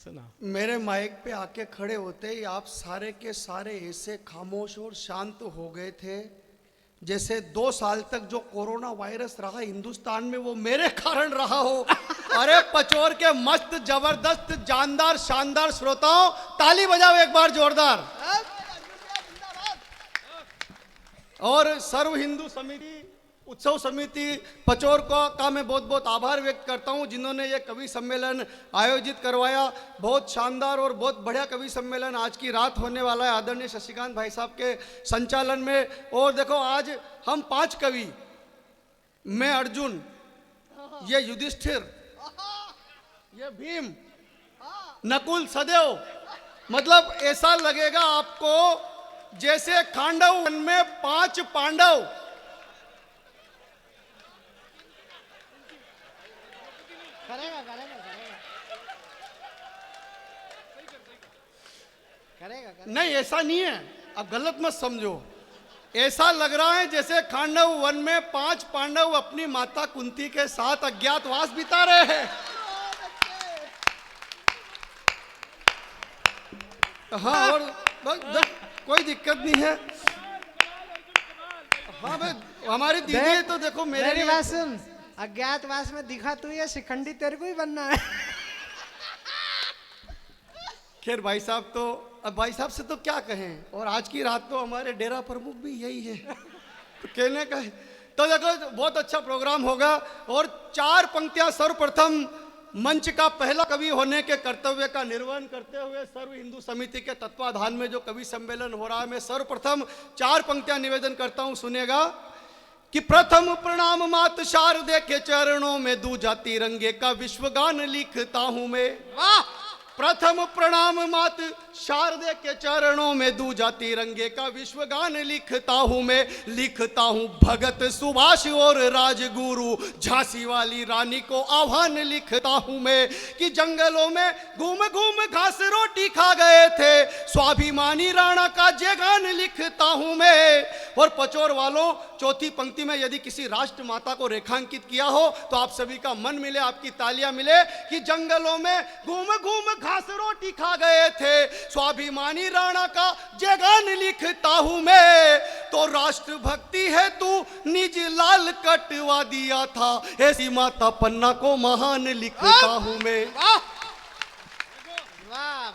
सुना। मेरे माइक पे आके खड़े होते ही आप सारे के सारे ऐसे खामोश और शांत हो गए थे जैसे 2 साल तक जो कोरोना वायरस रहा हिंदुस्तान में वो मेरे कारण रहा हो। अरे पचोर के मस्त जबरदस्त जानदार शानदार श्रोताओं, ताली बजाओ एक बार जोरदार। और सर्व हिंदू समिति उत्सव समिति पचोर का मैं बहुत बहुत आभार व्यक्त करता हूं जिन्होंने ये कवि सम्मेलन आयोजित करवाया। बहुत शानदार और बहुत बढ़िया कवि सम्मेलन आज की रात होने वाला है आदरणीय शशिकांत भाई साहब के संचालन में। और देखो आज हम 5 कवि, मैं अर्जुन, ये युधिष्ठिर, ये भीम, नकुल, सदेव, मतलब ऐसा लगेगा आपको जैसे खांडव वन में 5 पांडव। करेगा। नहीं ऐसा नहीं है, अब गलत मत समझो। ऐसा लग रहा है जैसे खांडव वन में 5 पांडव अपनी माता कुंती के साथ अज्ञातवास बिता रहे हैं। हाँ, और कोई दिक्कत नहीं है। हाँ भाई, हमारी दीदी तो देखो मेरी बात सुन, अज्ञातवास में दिखा तू ये शिखंडी तेरे को ही बनना है। खैर भाई साहब, तो अब भाई साहब से तो क्या कहें, और आज की रात तो हमारे डेरा प्रमुख भी यही है तो कहने का है। तो देखो बहुत अच्छा प्रोग्राम होगा। और 4 पंक्तियां सर्वप्रथम मंच का पहला कवि होने के कर्तव्य का निर्वहन करते हुए सर्व हिंदू समिति के तत्वाधान में जो कवि सम्मेलन हो रहा है, मैं सर्वप्रथम 4 पंक्तियां निवेदन करता हूं, सुनिएगा कि प्रथम प्रणाम मात शारदे के चरणों में दूजा तिरंगे का विश्वगान लिखता हूं मैं। वाह! प्रथम प्रणाम मात शारदे के चरणों में दूजा तिरंगे का विश्वगान लिखता हूं मैं। लिखता हूं भगत सुभाष और राजगुरु झांसी वाली रानी को आह्वान लिखता हूं मैं कि जंगलों में घूम घूम घास रोटी खा गए थे स्वाभिमानी राणा का जयगान लिखता हूं मैं। और पचोर वालों, चौथी पंक्ति में यदि किसी राष्ट्र माता को रेखांकित किया हो तो आप सभी का मन मिले, आपकी तालियां मिले कि जंगलों में घूम घूम घास रोटी खा गए थे स्वाभिमानी राणा का जयगान लिखता हूं मैं। तो राष्ट्रभक्ति है तू निज लाल कटवा दिया था, ऐसी माता पन्ना को महान लिखता हूं मैं।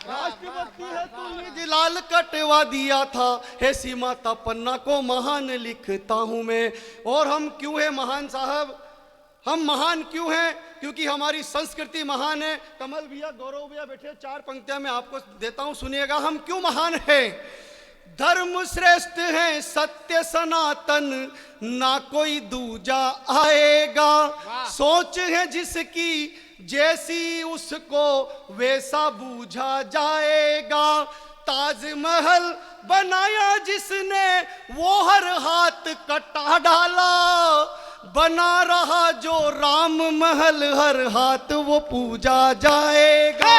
राष्ट्रभक्ति है तू निज लाल कटवा दिया था, ऐसी माता पन्ना को महान लिखता हूं मैं। और हम क्यों है महान साहब, हम महान क्यों हैं? क्योंकि हमारी संस्कृति महान है। कमल भैया, गौरव भैया बैठे, 4 पंक्तियां मैं आपको देता हूं, सुनिएगा हम क्यों महान हैं। धर्म श्रेष्ठ है सत्य सनातन, ना कोई दूजा आएगा। सोच है जिसकी जैसी उसको वैसा बूझा जाएगा। ताजमहल बनाया जिसने वो हर हाथ कटा डाला, बना रहा जो राम महल हर हाथ वो पूजा जाएगा।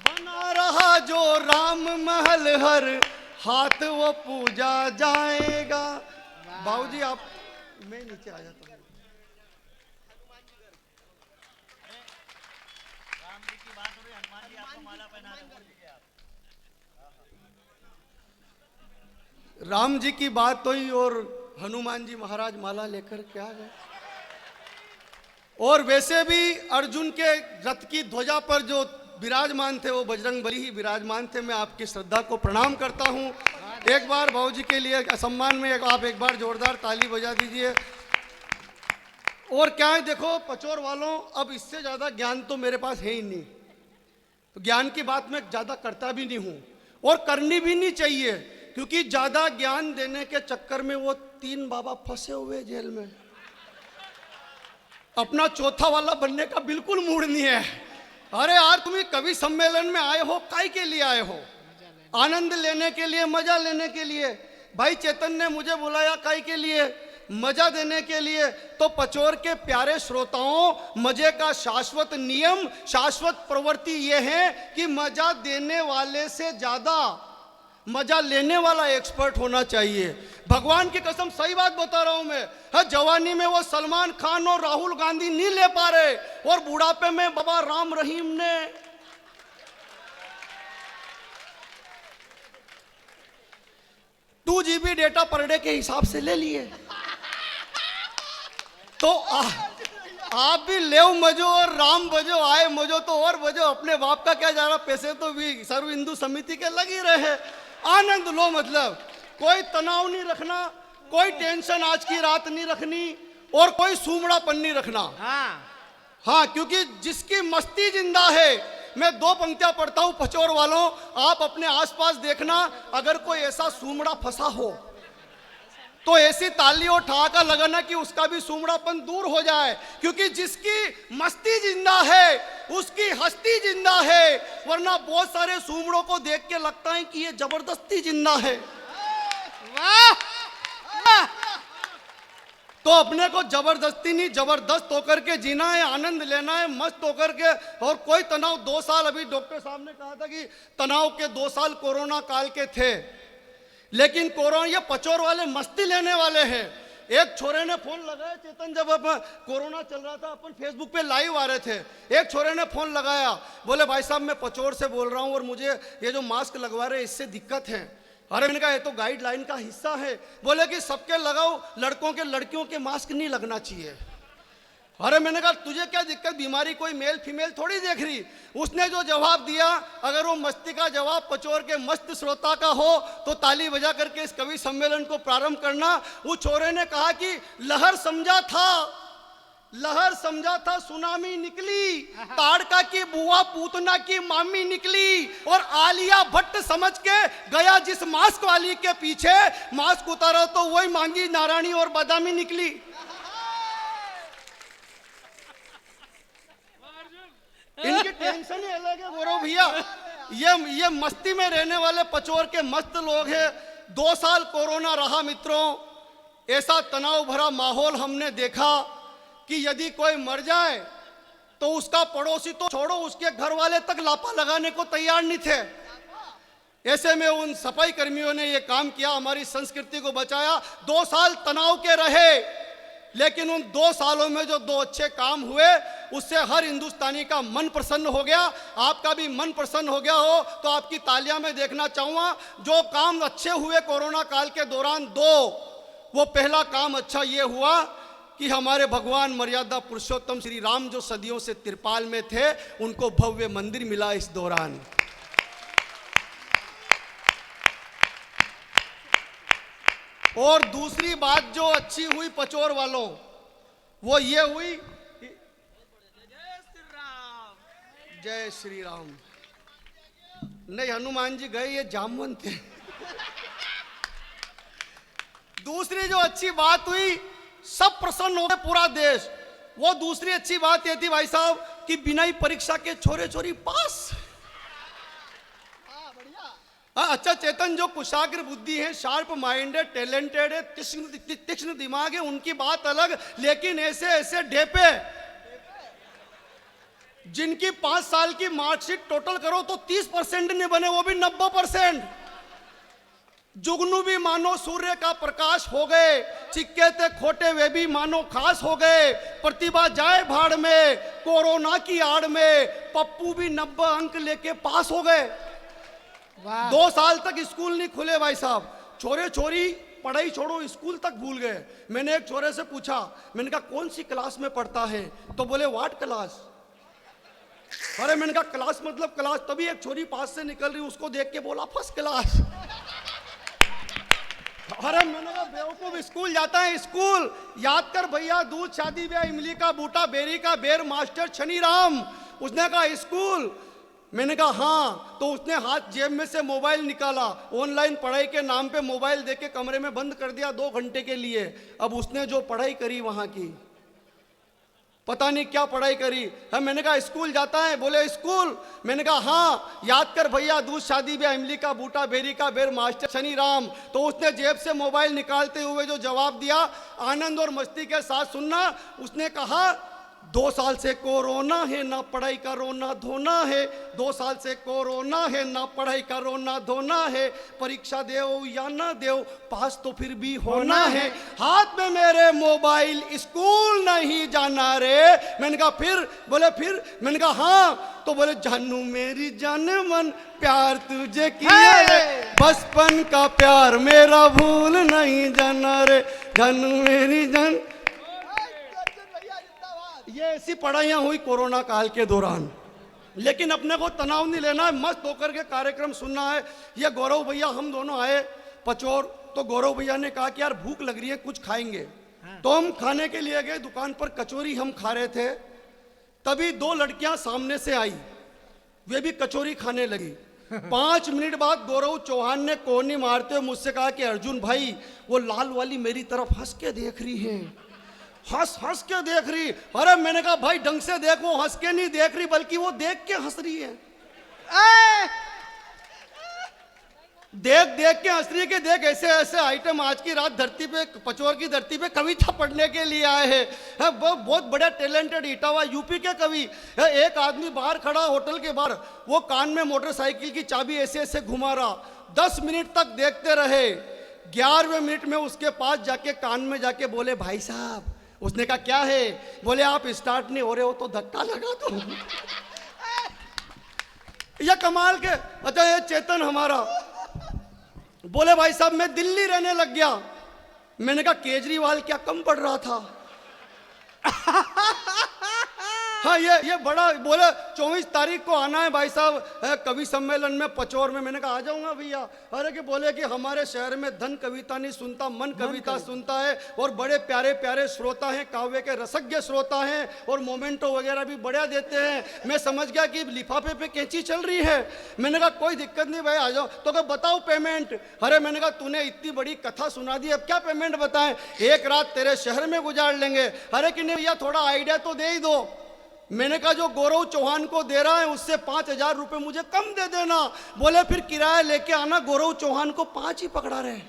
बना रहा जो राम महल हर हाथ वो पूजा जाएगा। बाबूजी आप, मैं नीचे आ जाता हूँ। राम जी की बात हुई और हनुमान जी महाराज माला लेकर के आ गए। और वैसे भी अर्जुन के रथ की ध्वजा पर जो विराजमान थे वो बजरंग बली ही विराजमान थे। मैं आपकी श्रद्धा को प्रणाम करता हूं। एक बार बाबूजी के लिए सम्मान में आप एक बार जोरदार ताली बजा दीजिए। और क्या है, देखो पचोर वालों, अब इससे ज्यादा ज्ञान तो मेरे पास है ही नहीं, तो ज्ञान की बात मैं ज्यादा करता भी नहीं हूं और करनी भी नहीं चाहिए, क्योंकि ज्यादा ज्ञान देने के चक्कर में वो 3 बाबा फंसे हुए जेल में। अपना चौथा वाला बनने का बिल्कुल मूड नहीं है। अरे यार, तुम कवि सम्मेलन में आए हो, काय के लिए आए हो? आनंद लेने के लिए, मजा लेने के लिए। भाई चेतन ने मुझे बुलाया काय के लिए? मजा देने के लिए। तो पचोर के प्यारे श्रोताओं, मजे का शाश्वत नियम, शाश्वत प्रवृत्ति यह है कि मजा देने वाले से ज्यादा मजा लेने वाला एक्सपर्ट होना चाहिए। भगवान की कसम सही बात बता रहा हूं मैं। है जवानी में वो सलमान खान और राहुल गांधी नहीं ले पा रहे, और बुढ़ापे में बाबा राम रहीम ने 2 GB डेटा पर डे के हिसाब से ले लिए। तो आप भी लेव मजो और राम बजो, आए मजो तो और बजो। अपने बाप का क्या जा रहा, पैसे तो भी सर्व हिंदू समिति के लग ही रहे हैं। आनंद लो, मतलब कोई तनाव नहीं रखना, कोई टेंशन आज की रात नहीं रखनी, और कोई सूमड़ापन नहीं रखना। हाँ, क्योंकि जिसकी मस्ती जिंदा है। मैं 2 पंक्तियां पढ़ता हूं पचोर वालों, आप अपने आसपास देखना, अगर कोई ऐसा सूमड़ा फंसा हो तो ऐसी ताली और ठहाका लगाना कि उसका भी सूमड़ापन दूर हो जाए। क्योंकि जिसकी मस्ती जिंदा है उसकी हस्ती जिंदा है, वरना बहुत सारे सूमड़ों को देख के लगता है कि ये जबरदस्ती जिंदा है। तो अपने को जबरदस्ती नहीं, जबरदस्त होकर के जीना है, आनंद लेना है, मस्त होकर के। और कोई तनाव 2 साल, अभी डॉक्टर साहब ने कहा था कि तनाव के 2 साल कोरोना काल के थे, लेकिन कोरोना, ये पचोर वाले मस्ती लेने वाले हैं। एक छोरे ने फोन लगाया, चेतन, जब कोरोना चल रहा था, अपन फेसबुक पे लाइव आ रहे थे, एक छोरे ने फोन लगाया, बोले भाई साहब मैं पचोर से बोल रहा हूँ और मुझे ये जो मास्क लगवा रहे हैं इससे दिक्कत है। अरे मैंने कहा ये तो गाइडलाइन का हिस्सा है। बोले कि सबके लगाओ, लड़कों के लड़कियों के मास्क नहीं लगना चाहिए। अरे मैंने कहा तुझे क्या दिक्कत, बीमारी कोई मेल फीमेल थोड़ी देख रही। उसने जो जवाब दिया, अगर वो मस्ती का जवाब पचोर के मस्त श्रोता का हो तो ताली बजा करके इस कवि सम्मेलन को प्रारंभ करना। उस छोरे ने कहा कि लहर समझा था सुनामी निकली, ताड़का की बुआ पूतना की मामी निकली, और आलिया भट्ट समझ के गया जिस मास्क वाली के पीछे, मास्क उतारा तो वही मांगी नारायणी और बादामी निकली। इनकी टेंशन ही अलग है गौरव भैया। ये मस्ती में रहने वाले पचोर के मस्त लोग हैं। 2 साल कोरोना रहा मित्रों, ऐसा तनाव भरा माहौल हमने देखा कि यदि कोई मर जाए तो उसका पड़ोसी तो छोड़ो, उसके घर वाले तक लापा लगाने को तैयार नहीं थे। ऐसे में उन सफाई कर्मियों ने ये काम किया, हमारी संस्कृति को बचाया। 2 साल तनाव के रहे, लेकिन उन 2 सालों में जो 2 अच्छे काम हुए उससे हर हिंदुस्तानी का मन प्रसन्न हो गया। आपका भी मन प्रसन्न हो गया हो तो आपकी तालियां मैं देखना चाहूँगा। जो काम अच्छे हुए कोरोना काल के दौरान 2, वो पहला काम अच्छा ये हुआ कि हमारे भगवान मर्यादा पुरुषोत्तम श्री राम जो सदियों से तिरपाल में थे, उनको भव्य मंदिर मिला इस दौरान। और दूसरी बात जो अच्छी हुई पचोर वालों, वो ये हुई, जय श्री राम। नहीं, हनुमान जी गए, ये जामवंत थे। दूसरी जो अच्छी बात हुई, सब प्रसन्न हो गए, पूरा देश। वो दूसरी अच्छी बात ये थी भाई साहब कि बिना ही परीक्षा के छोरे छोरी पास। अच्छा चेतन, जो कुशाग्र बुद्धि है, शार्प माइंड है, टैलेंटेड है, तीक्ष्ण दिमाग है, उनकी बात अलग। लेकिन ऐसे ऐसे ढेपे जिनकी 5 साल की मार्कशीट टोटल करो तो 30% नहीं बने, वो भी 90%। जुगनू भी मानो सूर्य का प्रकाश हो गए, चिक्के थे खोटे वे भी मानो खास हो गए। प्रतिभा जाए भाड़ में, कोरोना की आड़ में पप्पू भी 90 अंक लेके पास हो गए। 2 साल तक स्कूल नहीं खुले भाई साहब, छोरे छोरी पढ़ाई छोड़ो स्कूल तक भूल गए। मैंने एक छोरे से पूछा, मैंने कहा कौन सी क्लास में पढ़ता है, तो बोले व्हाट क्लास। अरे मैंने कहा क्लास मतलब क्लास। तभी एक छोरी पास से निकल रही, उसको देख के बोला फर्स्ट क्लास। अरे मैंने कहा बेवकूफ, स्कूल जाता है स्कूल, याद कर भैया दूध शादी ब्याह इमली का बूटा बेरी का बेर मास्टर शनि राम। उसने कहा स्कूल। मैंने कहा हाँ। तो उसने हाथ जेब में से मोबाइल निकाला, ऑनलाइन पढ़ाई के नाम पे मोबाइल देके कमरे में बंद कर दिया 2 घंटे के लिए। अब उसने जो पढ़ाई करी वहां की, पता नहीं क्या पढ़ाई करी है। मैंने कहा स्कूल जाता है, बोले स्कूल। मैंने कहा हाँ, याद कर भैया दूध शादी ब्याह इमली का बूटा बेरी का बेर मास्टर शनि राम। तो उसने जेब से मोबाइल निकालते हुए जो जवाब दिया, आनंद और मस्ती के साथ सुनना। उसने कहा 2 साल से कोरोना है, ना पढ़ाई का रोना धोना है। 2 साल से कोरोना है, ना पढ़ाई का रोना धोना है। परीक्षा देओ या ना देओ, पास तो फिर भी होना है। हाथ में मेरे मोबाइल, स्कूल नहीं जाना रे। मैंने कहा फिर? बोले फिर? मैंने कहा हाँ। तो बोले जानू मेरी जान मन, प्यार तुझे किया रे, बचपन का प्यार मेरा भूल नहीं जाना रे, जानू मेरी जान। ये ऐसी पढ़ाइयाँ हुई कोरोना काल के दौरान, लेकिन अपने को तनाव नहीं लेना है, मस्त होकर के कार्यक्रम सुनना है। ये गौरव भैया हम दोनों आए पचौर, तो गौरव भैया ने कहा कि यार भूख लग रही है, कुछ खाएंगे। तो हम खाने के लिए गए दुकान पर, कचौरी हम खा रहे थे। तभी 2 लड़कियां सामने से आई, वे भी कचौरी खाने लगी। 5 मिनट बाद गौरव चौहान ने कोहनी मारते हुए मुझसे कहा कि अर्जुन भाई, वो लाल वाली मेरी तरफ हंस के देख रही है, हंस हंस के देख रही। अरे मैंने कहा भाई ढंग से देख, वो हंस के नहीं देख रही बल्कि वो देख के हंस रही है। देख देख के हंस रही है कि देख ऐसे ऐसे आइटम आज की रात धरती पे, पचौर की धरती पे कविता पढ़ने के लिए आए हैं। बहुत बड़े टैलेंटेड इटावा यूपी के कवि। एक आदमी बाहर खड़ा होटल के बाहर, वो कान में मोटरसाइकिल की चाबी ऐसे ऐसे घुमा रहा। 10 मिनट तक देखते रहे। 11वें मिनट में उसके पास जाके कान में जाके बोले भाई साहब। उसने कहा क्या है? बोले आप स्टार्ट नहीं हो रहे हो तो धक्का लगा दो। ये कमाल के। अच्छा ये चेतन हमारा बोले भाई साहब मैं दिल्ली रहने लग गया। मैंने कहा केजरीवाल क्या कम पड़ रहा था? हाँ ये बड़ा बोले 24 तारीख को आना है भाई साहब कवि सम्मेलन में पचौर में। मैंने कहा आ जाऊंगा भैया। अरे कि बोले कि हमारे शहर में धन कविता नहीं सुनता, मन कविता सुनता है, और बड़े प्यारे प्यारे श्रोता हैं, काव्य के रसज्ञ श्रोता हैं, और मोमेंटो वगैरह भी बढ़िया देते हैं। मैं समझ गया कि लिफाफे पे कैंची चल रही है। मैंने कहा कोई दिक्कत नहीं भाई आ जाओ। तो कहा बताओ पेमेंट। अरे मैंने कहा तूने इतनी बड़ी कथा सुना दी, अब क्या पेमेंट बताएं? एक रात तेरे शहर में गुजार लेंगे। अरे कि नहीं भैया थोड़ा आइडिया तो दे ही दो। मैंने कहा जो गौरव चौहान को दे रहा है उससे 5000 रुपए मुझे कम दे देना। बोले फिर किराया लेके आना, गौरव चौहान को 5 ही पकड़ा रहे।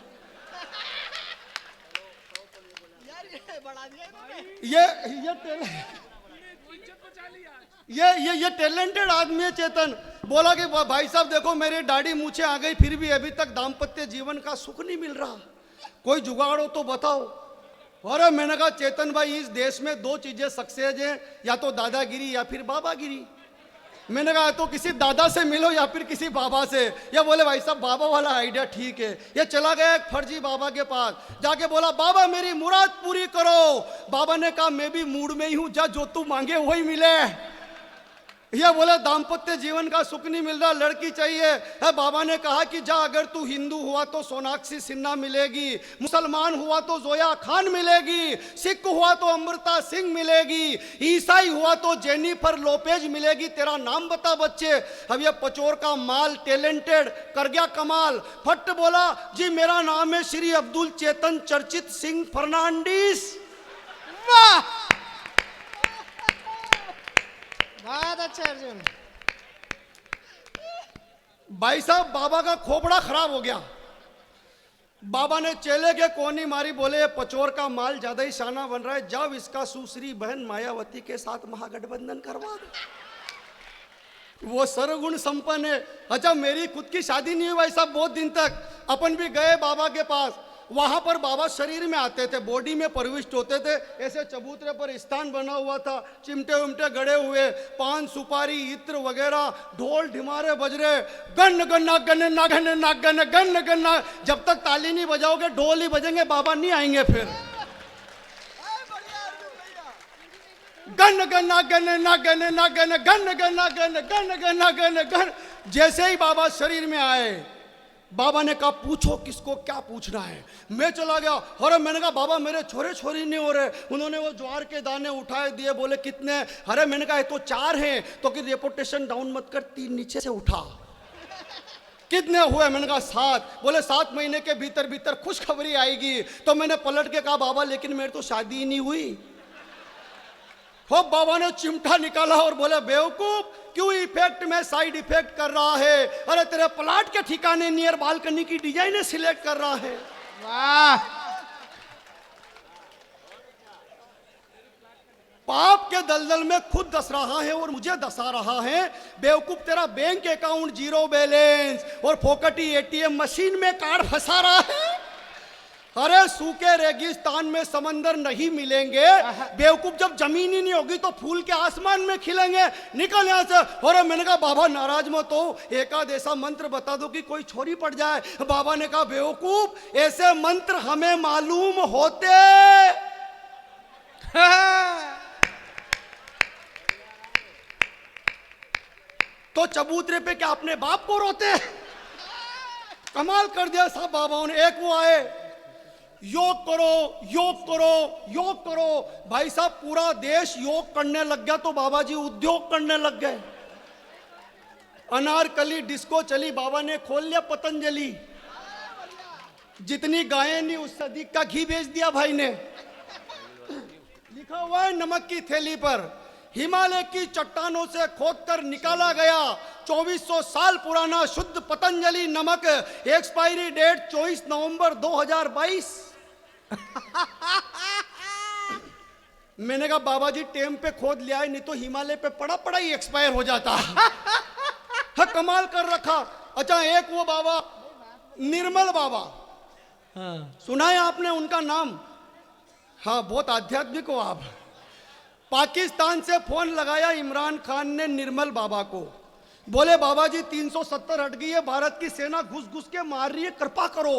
ये टैलेंटेड आदमी है चेतन। बोला कि भाई साहब देखो मेरी दाढ़ी मूछें आ गई फिर भी अभी तक दाम्पत्य जीवन का सुख नहीं मिल रहा, कोई जुगाड़ हो तो बताओ। अरे मैंने कहा चेतन भाई इस देश में 2 चीजें सक्सेस हैं, या तो दादागिरी या फिर बाबागिरी। मैंने कहा तो किसी दादा से मिलो या फिर किसी बाबा से। या बोले भाई साहब बाबा वाला आइडिया ठीक है। ये चला गया एक फर्जी बाबा के पास, जाके बोला बाबा मेरी मुराद पूरी करो। बाबा ने कहा मैं भी मूड में ही हूं, जा जो तू मांगे वही मिले। यह बोला दाम्पत्य जीवन का सुख नहीं मिल रहा, लड़की चाहिए। है बाबा ने कहा कि जा अगर तू हिंदू हुआ तो सोनाक्षी सिन्हा मिलेगी, मुसलमान हुआ तो जोया खान मिलेगी, सिख हुआ तो अमृता सिंह मिलेगी, ईसाई हुआ तो जेनिफर लोपेज मिलेगी। तेरा नाम बता बच्चे। अब यह पचौर का माल टैलेंटेड कर गया कमाल। फट बोला जी मेरा नाम है श्री अब्दुल चेतन चर्चित सिंह फर्नांडिस। वाह बहुत अच्छा अर्जुन। भाई साहब बाबा का खोपड़ा खराब हो गया। बाबा ने चेले के कोनी मारी, बोले पचौर का माल ज्यादा ही शाना बन रहा है, जब इसका सुश्री बहन मायावती के साथ महागठबंधन करवा दो, वो सर्वगुण संपन्न है। अच्छा मेरी खुद की शादी नहीं हुई भाई साहब बहुत दिन तक। अपन भी गए बाबा के पास, वहां पर बाबा शरीर में आते थे, बॉडी में प्रविष्ट होते थे। ऐसे चबूतरे पर स्थान बना हुआ था, चिमटे उमटे गड़े हुए, पान सुपारी इत्र वगैरह, ढोल ढिमारे बज रहे, गन गन्ना गन ना गन ना गन गन गन्ना। जब तक ताली नहीं बजाओगे ढोल ही बजेंगे, बाबा नहीं आएंगे फिर। गन गन्ना गन ना गन ना गन गन गन्ना गन गन गन्ना गन गन। जैसे ही बाबा शरीर में आए, बाबा ने कहा पूछो किसको क्या पूछना है। मैं चला गया। अरे मैंने कहा बाबा मेरे छोरे छोरी नहीं हो रहे। उन्होंने वो ज्वार के दाने उठाए दिए, बोले कितने? अरे मैंने कहा तो 4 हैं। तो कि रेपुटेशन डाउन मत कर, 3 नीचे से उठा। कितने हुए? मैंने कहा 7। बोले 7 महीने के भीतर भीतर खुशखबरी आएगी। तो मैंने पलट के कहा बाबा लेकिन मेरी तो शादी ही नहीं हुई। हो बाबा ने चिमटा निकाला और बोले बेवकूफ क्यों इफेक्ट में साइड इफेक्ट कर रहा है? अरे तेरे प्लाट के ठिकाने नियर बालकनी की डिजाइन सिलेक्ट कर रहा है। वाह पाप के दलदल में खुद धस रहा है और मुझे धसा रहा है। बेवकूफ, तेरा बैंक अकाउंट जीरो बैलेंस और फोकटी एटीएम मशीन में कार्ड फंसा रहा है। अरे सूखे रेगिस्तान में समंदर नहीं मिलेंगे बेवकूफ, जब जमीन ही नहीं होगी तो फूल के आसमान में खिलेंगे। निकल यहाँ से। और मैंने कहा बाबा नाराज मत हो, एकाध ऐसा मंत्र बता दो कि कोई छोरी पड़ जाए। बाबा ने कहा बेवकूफ, ऐसे मंत्र हमें मालूम होते तो चबूतरे पे क्या अपने बाप को रोते। कमाल कर दिया साहब बाबाओं ने। एक वो आए, योग करो योग करो योग करो। भाई साहब पूरा देश योग करने लग गया तो बाबा जी उद्योग करने लग गए। अनारकली डिस्को चली, बाबा ने खोल लिया पतंजलि। जितनी गायें नहीं उससे अधिक का घी बेच दिया भाई ने। लिखा हुआ है नमक की थैली पर, हिमालय की चट्टानों से खोदकर निकाला गया 2400 साल पुराना शुद्ध पतंजलि नमक, एक्सपायरी डेट 24 नवंबर 2022। मैंने कहा बाबा जी टेम पे खोद लिया है, नहीं तो हिमालय पे पड़ा पड़ा ही एक्सपायर हो जाता। हाँ कमाल कर रखा। अच्छा एक वो बाबा निर्मल बाबा, सुना है आपने उनका नाम? हाँ बहुत आध्यात्मिक हो आप। पाकिस्तान से फोन लगाया इमरान खान ने निर्मल बाबा को, बोले बाबा जी 370 हट गई है, भारत की सेना घुस घुस के मार रही है, कृपा करो।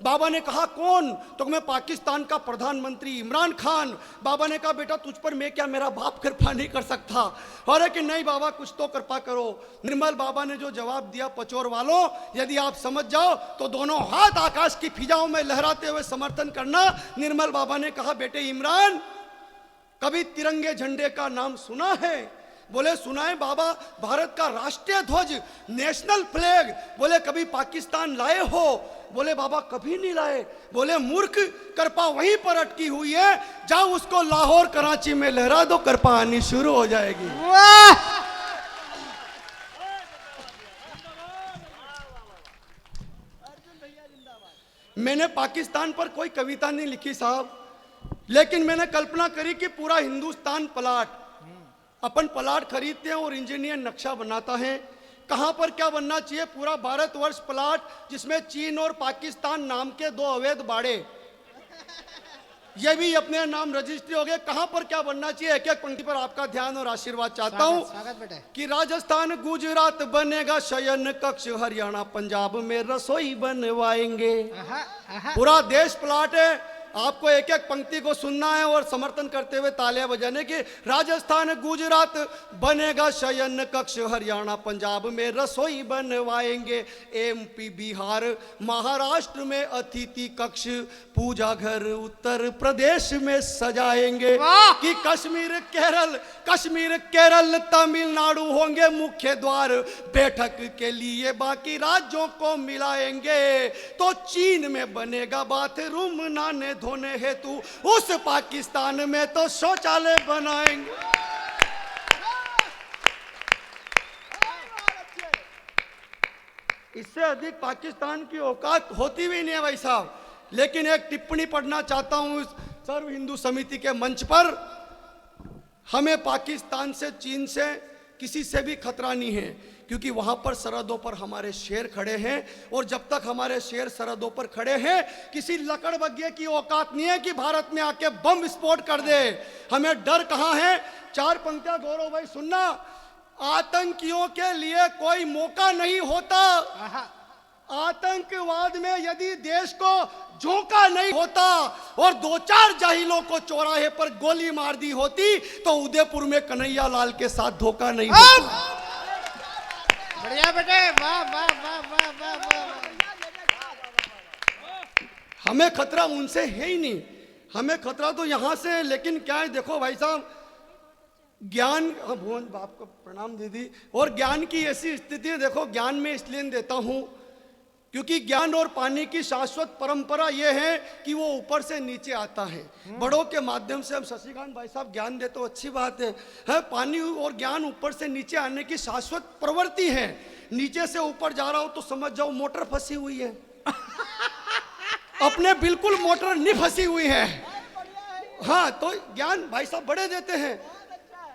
बाबा ने कहा कौन? तो मैं पाकिस्तान का प्रधानमंत्री इमरान खान। बाबा ने कहा बेटा तुझ पर मैं क्या, मेरा बाप कृपा नहीं कर सकता। अरे कि नहीं बाबा कुछ तो कृपा करो। निर्मल बाबा ने जो जवाब दिया, पचोर वालों यदि आप समझ जाओ तो दोनों हाथ आकाश की फिजाओं में लहराते हुए समर्थन करना। निर्मल बाबा ने कहा बेटे इमरान, कभी तिरंगे झंडे का नाम सुना है? बोले सुना है बाबा, भारत का राष्ट्रीय ध्वज नेशनल फ्लैग। बोले कभी पाकिस्तान लाए हो? बोले बाबा कभी नहीं लाए। बोले मूर्ख, कृपा वहीं पर अटकी हुई है, जाओ उसको लाहौर कराची में लहरा दो, कृपा आनी शुरू हो जाएगी। मैंने पाकिस्तान पर कोई कविता नहीं लिखी साहब, लेकिन मैंने कल्पना करी कि पूरा हिंदुस्तान पलाट, अपन पलाट खरीदते हैं और इंजीनियर नक्शा बनाता है, कहां पर क्या बनना चाहिए। पूरा भारतवर्ष पलाट जिसमें चीन और पाकिस्तान नाम के दो अवैध बाड़े, ये भी अपने नाम रजिस्ट्री हो गए। कहां पर क्या बनना चाहिए, एक एक पंक्ति पर आपका ध्यान और आशीर्वाद चाहता हूं कि राजस्थान गुजरात बनेगा शयन कक्ष, हरियाणा पंजाब में रसोई बनवाएंगे। पूरा देश प्लाट है, आपको एक एक पंक्ति को सुनना है और समर्थन करते हुए तालियां बजाने की। राजस्थान गुजरात बनेगा शयन कक्ष, हरियाणा पंजाब में रसोई बनवाएंगे। एमपी बिहार महाराष्ट्र में अतिथि कक्ष, पूजा घर उत्तर प्रदेश में सजाएंगे। कि कश्मीर केरल तमिलनाडु होंगे मुख्य द्वार, बैठक के लिए बाकी राज्यों को मिलाएंगे। तो चीन में बनेगा बाथरूम नहाने धोने हेतु, उस पाकिस्तान में तो शौचालय बनाएंगे। इससे अधिक पाकिस्तान की औकात होती भी नहीं है भाई साहब। लेकिन एक टिप्पणी पढ़ना चाहता हूं इस सर्व हिंदू समिति के मंच पर। हमें पाकिस्तान से, चीन से, किसी से भी खतरा नहीं है, क्योंकि वहां पर सरहदों पर हमारे शेर खड़े हैं। और जब तक हमारे शेर सरहदों पर खड़े हैं, किसी लकड़बग्घे की औकात नहीं है कि भारत में आके बम विस्फोट कर दे। हमें डर कहां है? चार पंक्तियां गौरव भाई सुनना। आतंकियों के लिए कोई मौका नहीं होता। आतंकवाद में यदि देश को झोंका नहीं होता और दो चार जाहिलों को चौराहे पर गोली मार दी होती तो उदयपुर में कन्हैया लाल के साथ धोखा नहीं होता। बढ़िया बेटे, वाह वाह वाह वाह वाह वाह। हमें खतरा उनसे है ही नहीं, हमें खतरा तो यहां से है। लेकिन क्या है, देखो भाई साहब, ज्ञान, भुवन बाप को प्रणाम दीदी। और ज्ञान की ऐसी स्थिति है, देखो ज्ञान में इसलिए देता हूं क्योंकि ज्ञान और पानी की शाश्वत परंपरा यह है कि वो ऊपर से नीचे आता है। बड़ों के माध्यम से हम शशिकांत भाई साहब ज्ञान दे तो अच्छी बात है। पानी और ज्ञान ऊपर से नीचे आने की शाश्वत प्रवृत्ति है। नीचे से ऊपर जा रहा हो तो समझ जाओ मोटर फंसी हुई है। अपने बिल्कुल मोटर नहीं फंसी हुई है। हाँ तो ज्ञान भाई साहब बड़े देते हैं।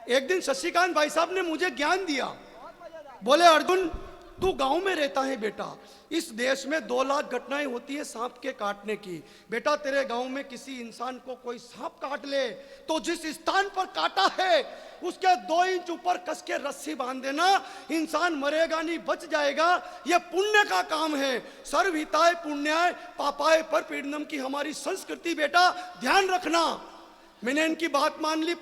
एक दिन शशिकांत भाई साहब ने मुझे ज्ञान दिया। बोले अर्जुन, तू गांव में रहता है बेटा, इस देश में 2 लाख घटनाएं होती है सांप के काटने की। बेटा तेरे गांव में किसी इंसान को कोई सांप काट ले तो जिस स्थान पर काटा है उसके 2 इंच ऊपर कस के रस्सी बांध देना, इंसान मरेगा नहीं, बच जाएगा। यह पुण्य का काम है। सर्वहिताय पुण्याय पापाय पर पीड़नम की हमारी संस्कृति बेटा, ध्यान रखना। मैंने इनकी बात मान ली।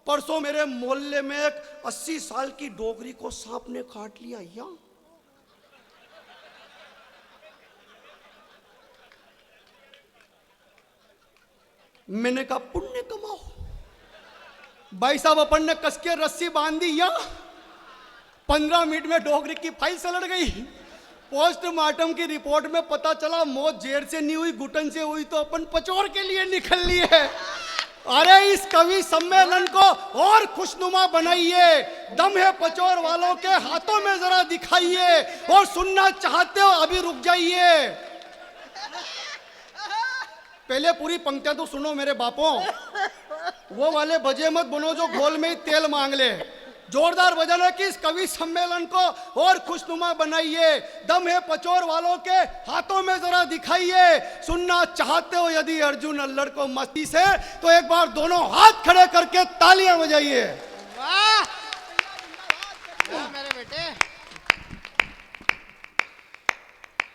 परसों मेरे मोहल्ले में एक 80 साल की डोगरी को सांप ने काट लिया। या मैंने कहा पुण्य कमाओ। भाई साहब अपन ने कस के रस्सी बांध दी, या 15 मिनट में डोगरी की फाइल सलट गई। पोस्टमार्टम की रिपोर्ट में पता चला मौत जेर से नहीं हुई, घुटन से हुई। तो अपन पचौर के लिए निकल लिए है। अरे इस कवि सम्मेलन को और खुशनुमा बनाइए। दम है पचौर वालों के हाथों में जरा दिखाइए। और सुनना चाहते हो अभी रुक जाइए। पहले पूरी पंक्तियां तो सुनो मेरे बापों। वो वाले बजे मत बनो जो घोल में ही तेल मांग ले। जोरदार बजाना कि इस कवि सम्मेलन को और खुशनुमा बनाइए। दम है पचौर वालों के हाथों में जरा दिखाइए। सुनना चाहते हो यदि अर्जुन अल्लड़ को मस्ती से, तो एक बार दोनों हाथ खड़े करके तालियां बजाइए। वाह वाह मेरे बेटे।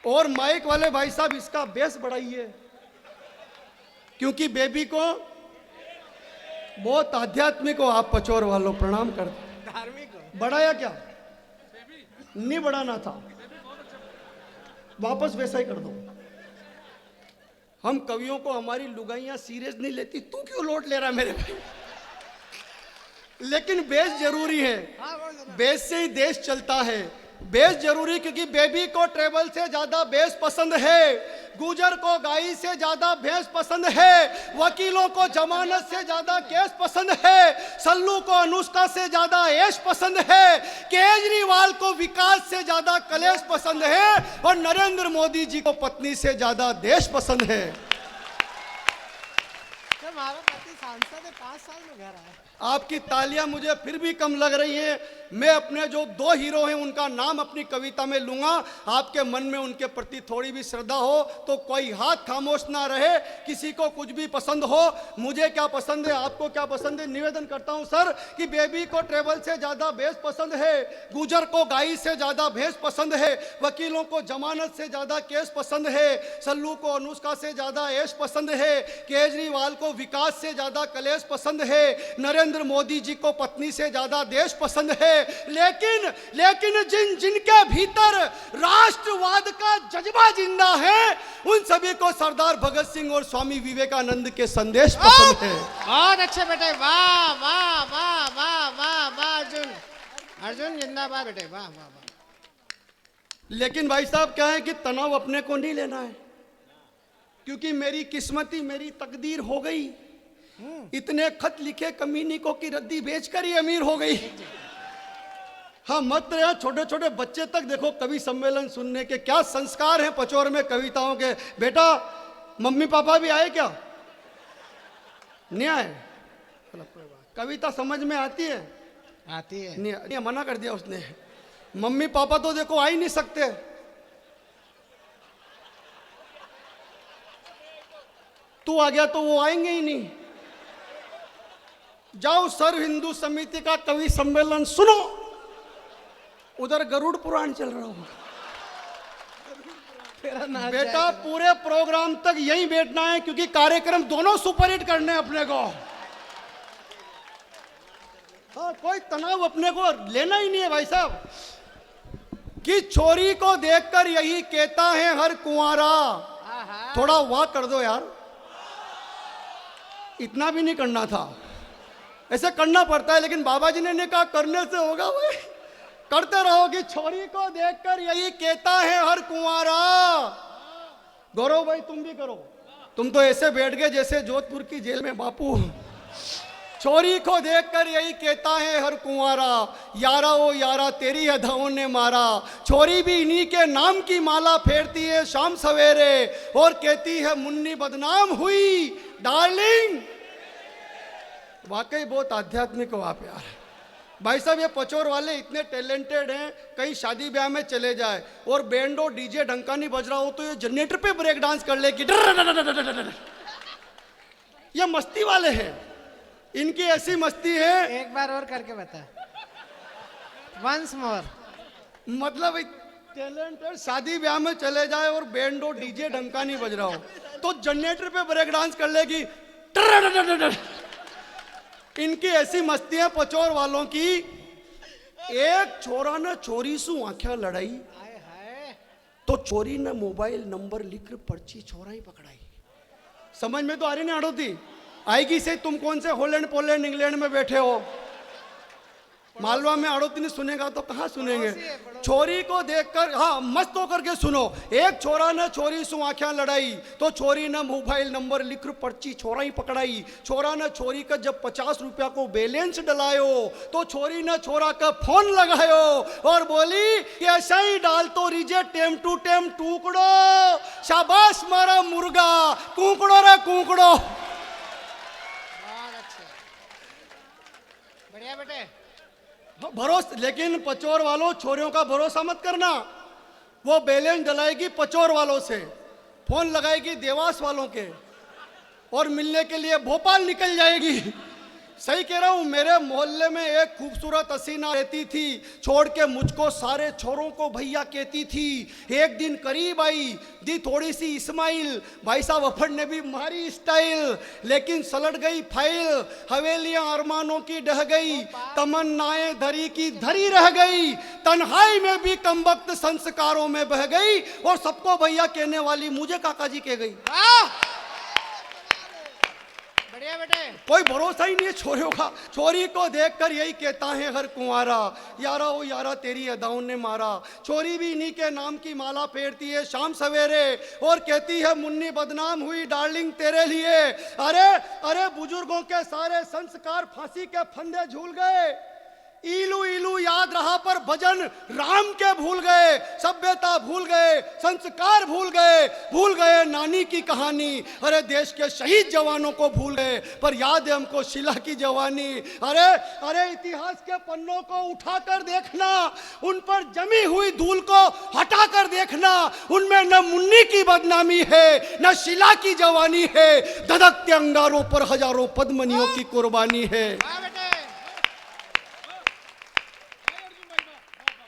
और माइक वाले भाई साहब इसका बेस बढ़ाइए, क्योंकि बेबी को बहुत आध्यात्मिक हो आप पचौर वालों। प्रणाम करते। धार्मिक बढ़ाया क्या? नहीं बढ़ाना था, वापस वैसा ही कर दो। हम कवियों को हमारी लुगाइयां सीरियस नहीं लेती। तू क्यों लोट ले रहा है मेरे भाई? लेकिन बेस जरूरी है, बेस से ही देश चलता है। बेस जरूरी, क्योंकि बेबी को ट्रेवल से ज्यादा बेस पसंद है, गुजर को गाई से ज्यादा भैंस पसंद है, वकीलों को जमानत से ज्यादा केस पसंद है, सल्लू को अनुष्का से ज्यादा ऐश पसंद है, केजरीवाल को विकास से ज्यादा कलेश पसंद है, और नरेंद्र मोदी जी को पत्नी से ज्यादा देश पसंद है। हमारा पति सांसद है, 5 साल में घर आया। आपकी तालियां मुझे फिर भी कम लग रही है। मैं अपने जो 2 हीरो हैं उनका नाम अपनी कविता में लूंगा। आपके मन में उनके प्रति थोड़ी भी श्रद्धा हो तो कोई हाथ खामोश ना रहे। किसी को कुछ भी पसंद हो, मुझे क्या पसंद है, आपको क्या पसंद है, निवेदन करता हूं सर कि बेबी को ट्रेवल से ज्यादा भैंस पसंद है, गुजर को गाई से ज्यादा भैंस पसंद है, वकीलों को जमानत से ज्यादा केस पसंद है, सल्लू को अनुष्का से ज्यादा ऐश पसंद है, केजरीवाल को विकास से ज्यादा कलेश पसंद है, नरेंद्र मोदी जी को पत्नी से ज्यादा देश पसंद है। लेकिन जिनके भीतर राष्ट्रवाद का जज्बा जिंदा है, उन सभी को सरदार भगत सिंह और स्वामी विवेकानंद के संदेश पसंद है। बहुत अच्छे बेटे, वाह वाह वाह वाह वाह वाह। अर्जुन जिंदाबाद बेटे, वाह वाह वाह। लेकिन भाई साहब क्या है कि तनाव अपने को नहीं लेना है, क्योंकि मेरी किस्मती, मेरी तकदीर हो गई। इतने खत लिखे कमीनी को की रद्दी बेचकर ही अमीर हो गई। हाँ मत रहे, छोटे छोटे बच्चे तक देखो कवि सम्मेलन सुनने के क्या संस्कार हैं पचौर में कविताओं के। बेटा मम्मी पापा भी आए क्या? नहीं आए? कविता समझ में आती है? आती है। नहीं, मना कर दिया उसने। मम्मी पापा तो देखो आ ही नहीं सकते। तू आ गया तो वो आएंगे ही नहीं। जाओ सर्व हिंदू समिति का कवि सम्मेलन सुनो, उधर गरुड़ पुराण चल रहा होगा। बेटा पूरे प्रोग्राम तक यहीं बैठना है, क्योंकि कार्यक्रम दोनों सुपरहिट करने हैं अपने को। हाँ, कोई तनाव अपने को लेना ही नहीं है भाई साहब। कि छोरी को देखकर यही कहता है हर कुंवारा। थोड़ा वाह कर दो यार, इतना भी नहीं करना था, ऐसे करना पड़ता है। लेकिन बाबा जी ने कहा करने से होगा भाई, करते रहोगे। छोरी को देखकर यही कहता है हर कुंवारा। गौरव भाई तुम भी करो, तुम तो ऐसे बैठ गए जैसे जोधपुर की जेल में बापू। छोरी को देखकर यही कहता है हर कुंवारा, यारा ओ यारा तेरी अदाओं ने मारा। छोरी भी इन्हीं के नाम की माला फेरती है शाम सवेरे, और कहती है मुन्नी बदनाम हुई डार्लिंग। वाकई बहुत आध्यात्मिक हो आप यार। भाई साहब ये पचोर वाले इतने टैलेंटेड हैं, कहीं शादी ब्याह में चले जाए और बैंडो डीजे डंका नहीं बज रहा हो तो ये जनरेटर पे ब्रेक डांस कर ले कि ये मस्ती वाले हैं, इनकी ऐसी मस्ती है। एक बार और करके बता, वंस मोर। मतलब टैलेंटेड शादी ब्याह में चले जाए और बैंडो डीजे डंका नहीं बज रहा हो तो जनरेटर पे ब्रेक डांस कर लेगी। इनकी ऐसी मस्ती है पचोर वालों की। एक छोरा ने चोरी सु आंखें लड़ाई हाय हाय। तो चोरी ने मोबाइल नंबर लिख कर पर्ची छोरा ही पकड़ाई। समझ में तो आ रही नहीं आड़ोती? आएगी से तुम कौन से हॉलैंड पोलैंड इंग्लैंड में बैठे हो, मालवा में आड़ोती नहीं सुनेगा तो कहाँ सुनेंगे। छोरी को देखकर हाँ मस्त होकर के सुनो। एक छोरा ने चोरी सु आंखें लड़ाई तो छोरी ने मोबाइल नंबर लिख पर्ची छोरा ही पकड़ाई। छोरा ने छोरी का जब 50 रुपया को बैलेंस डलायो तो छोरी ने छोरा का फोन लगायो और बोली कि ऐसा ही डाल तो रिजे टेम टू टेम टूकड़ो, शाबाश मारा मुर्गा, कूकड़ो रे कूकड़ो। बहुत अच्छे, बढ़िया बेटे। भरोसा, लेकिन पचोर वालों छोरियों का भरोसा मत करना। वो बैलेंस डलाएगी पचोर वालों से, फोन लगाएगी देवास वालों के और मिलने के लिए भोपाल निकल जाएगी। सही कह रहा हूं। मेरे मोहल्ले में एक खूबसूरत हसीना रहती थी, छोड़ के मुझको सारे छोरों को भैया कहती थी। एक दिन करीब आई, दी थोड़ी सी इस्माइल, भाई साहब अपन ने भी मारी स्टाइल, लेकिन सलट गई फाइल। हवेलियां अरमानों की ढह गई, तमन्नाएं धरी की धरी रह गई, तन्हाई में भी कमबख्त संस्कारों में बह गई और सबको भैया कहने वाली मुझे काका जी कह गई। बढ़िया बेटे। कोई भरोसा ही नहीं है छोरियों का। छोरी को देखकर यही कहता है हर कुंवारा, यारा ओ यारा तेरी अदाओं ने मारा। छोरी भी इन्हीं के नाम की माला फेरती है शाम सवेरे और कहती है मुन्नी बदनाम हुई डार्लिंग तेरे लिए। अरे अरे बुजुर्गों के सारे संस्कार फांसी के फंदे झूल गए। इलू इलू याद रहा पर भजन राम के भूल गए, सभ्यता भूल गए, संस्कार भूल गए नानी की कहानी। अरे देश के शहीद जवानों को भूल गए पर याद है हमको शिला की जवानी। अरे अरे इतिहास के पन्नों को उठाकर देखना, उन पर जमी हुई धूल को हटाकर देखना, उनमें न मुन्नी की बदनामी है न शिला की जवानी है। धधकते अंगारों पर हजारों पद्मनियों की कुर्बानी है।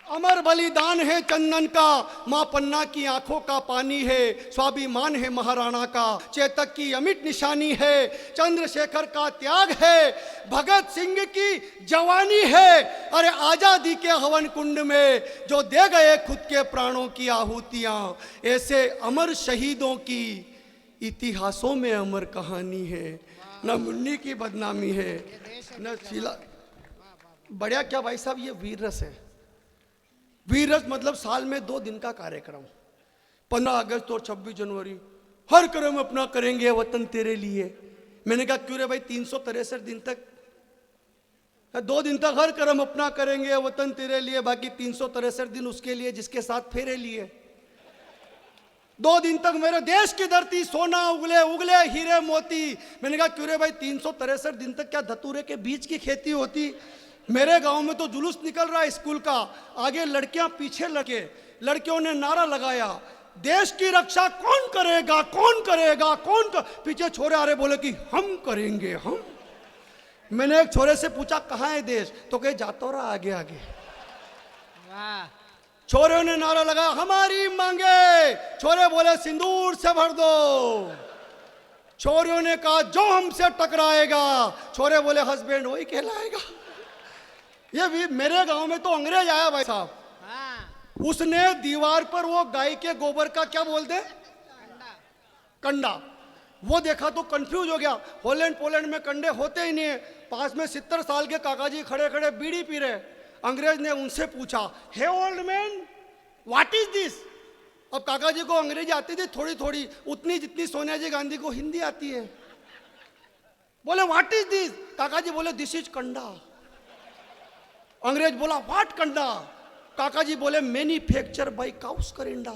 अमर बलिदान है चंदन का, मां पन्ना की आंखों का पानी है। स्वाभिमान है महाराणा का, चेतक की अमिट निशानी है। चंद्रशेखर का त्याग है, भगत सिंह की जवानी है। अरे आजादी के हवन कुंड में जो दे गए खुद के प्राणों की आहुतियां, ऐसे अमर शहीदों की इतिहासों में अमर कहानी है। न मुन्नी की बदनामी है न शीला। बढ़िया क्या भाई साहब, ये वीर रस है। वीर रस मतलब साल में 2 दिन का कार्यक्रम, 15 अगस्त और 26 जनवरी हर क्रम अपना करेंगे वतन तेरे लिए। मैंने कहा क्यों रे भाई, 363 दिन तक, 2 दिन तक हर क्रम अपना करेंगे वतन तेरे लिए, बाकी 363 दिन उसके लिए जिसके साथ फेरे लिए। 2 दिन तक मेरे देश की धरती सोना उगले उगले हीरे मोती। मैंने कहा क्यों रे भाई, 363 दिन तक क्या धतूरे के बीज की खेती होती? मेरे गांव में तो जुलूस निकल रहा है स्कूल का, आगे लड़कियां पीछे लगे। लड़कियों ने नारा लगाया, देश की रक्षा कौन करेगा कौन करेगा कौन कर... पीछे छोरे आ रहे, बोले कि हम करेंगे हम। मैंने एक छोरे से पूछा कहाँ है देश, तो कहे जातो रहा आगे आगे। वाह। छोरे ने नारा लगाया, हमारी मांगे। छोरे बोले सिंदूर से भर दो। छोरियों ने कहा जो हमसे टकराएगा। छोरे बोले हस्बैंड वही कहलाएगा। ये भी मेरे गांव में तो अंग्रेज आया भाई साहब, उसने दीवार पर वो गाय के गोबर का क्या बोलते, कंडा, वो देखा तो कंफ्यूज हो गया। हॉलैंड पोलैंड में कंडे होते ही नहीं है। पास में 70 साल के काका जी खड़े खड़े बीड़ी पी रहे। अंग्रेज ने उनसे पूछा, hey old man what is this. अब काका जी को अंग्रेजी आती थी थोड़ी थोड़ी, उतनी जितनी सोनिया जी गांधी को हिंदी आती है। बोले व्हाट इज दिस। काका जी बोले दिस इज कंडा। अंग्रेज बोला व्हाट कंडा। काका जी बोले मैन्युफैक्चर बाय काउस करेंडा।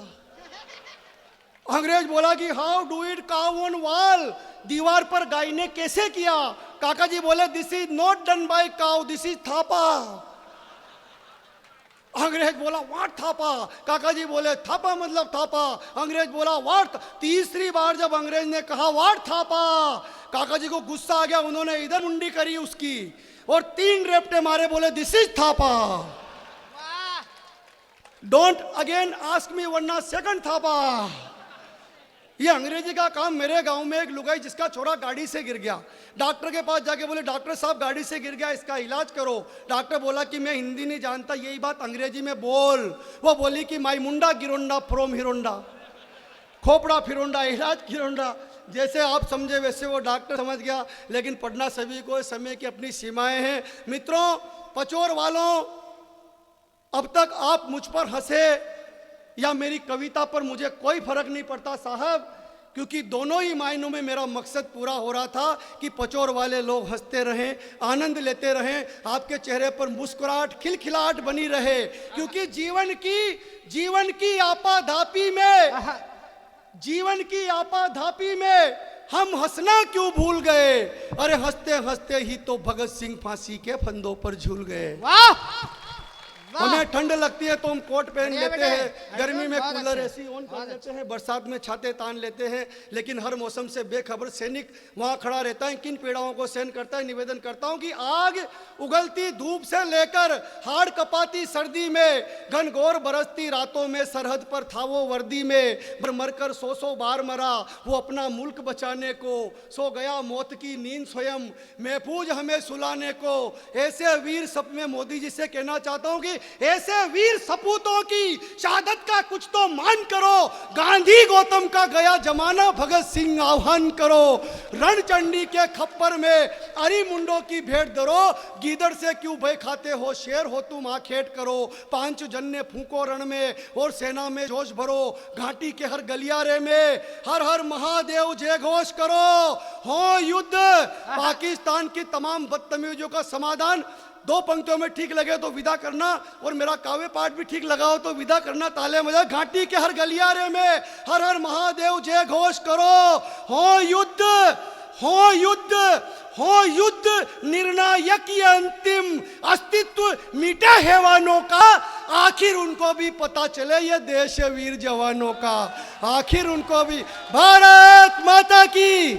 अंग्रेज बोला कि how do it cow on wall, दीवार पर गाय ने कैसे किया। काका जी बोले this is not done by cow, this is Thapa. अंग्रेज बोला व्हाट थापा, काका जी बोले थापा मतलब थापा, अंग्रेज बोला व्हाट। तीसरी बार जब अंग्रेज ने कहा व्हाट थापा, काका जी को गुस्सा आ गया, उन्होंने इधर मुंडी करी उसकी और 3 रेपटे मारे, बोले this is Thapa, don't again ask me वरना सेकंड थापा। ये अंग्रेजी का काम। मेरे गांव में एक लुगाई जिसका छोरा गाड़ी से गिर गया, डॉक्टर के पास जाके बोले डॉक्टर साहब गाड़ी से गिर गया, इसका इलाज करो। डॉक्टर बोला कि मैं हिंदी नहीं जानता, यही बात अंग्रेजी में बोल। वो बोली कि माई मुंडा गिरोंडा फ्रोम हिरोंडा, खोपड़ा फिरोंडा, इलाज गिरोंडा। जैसे आप समझे वैसे वो डॉक्टर समझ गया, लेकिन पढ़ना सभी को, समय की अपनी सीमाएं हैं। मित्रों, पचोर वालों, अब तक आप मुझ पर हंसे या मेरी कविता पर मुझे कोई फर्क नहीं पड़ता साहब, क्योंकि दोनों ही मायनों में मेरा मकसद पूरा हो रहा था कि पचोर वाले लोग हंसते रहें, आनंद लेते रहें, आपके चेहरे पर मुस्कुराहट खिलखिलाहट बनी रहे। क्योंकि जीवन की आपाधापी में हम हंसना क्यों भूल गए। अरे हंसते हंसते ही तो भगत सिंह फांसी के फंदों पर झूल गए। वाह हमें ठंड लगती है तो हम कोट पहन बढ़िया लेते हैं, बेटे, गर्मी में बहुत कूलर अच्छा, एसी ऑन कर बहुत लेते हैं, बरसात में छाते तान लेते हैं, लेकिन हर मौसम से बेखबर सैनिक वहां खड़ा रहता है। किन पीड़ाओं को सहन करता है। निवेदन करता हूं कि आग उगलती धूप से लेकर हाड़ कपाती सर्दी में, घनघोर बरसती रातों में, सरहद पर था वो वर्दी में, मरकर 100 बार मरा वो अपना मुल्क बचाने को, सो गया मौत की नींद स्वयं महफूज हमें सुलाने को। ऐसे वीर सब में मोदी जी से कहना चाहता हूं कि ऐसे वीर सपूतों की शहादत का कुछ तो मान करो। गांधी गौतम का गया जमाना, भगत सिंह आह्वान करो। रणचंडी के खप्पर में अरी मुंडों की भेंट धरो, गीदड़ से क्यों भय खाते हो, शेर हो तुम आखेट करो। 5 जन्ने फूंको रण में और सेना में जोश भरो, घाटी के हर गलियारे में हर हर महादेव जय घोष करो। हो युद्ध। पाकिस्तान की तमाम बदतमीजियों का समाधान 2 पंक्तियों में ठीक लगे तो विदा करना, और मेरा काव्य पाठ भी ठीक लगा हो तो विदा करना। ताले बजा। घाटी के हर गलियारे में हर हर महादेव जय घोष करो। हो युद्ध, हो युद्ध, हो युद्ध, निर्णायक ये अंतिम अस्तित्व मिटे हैवानों का, आखिर उनको भी पता चले ये देश वीर जवानों का, आखिर उनको भी। भारत माता की।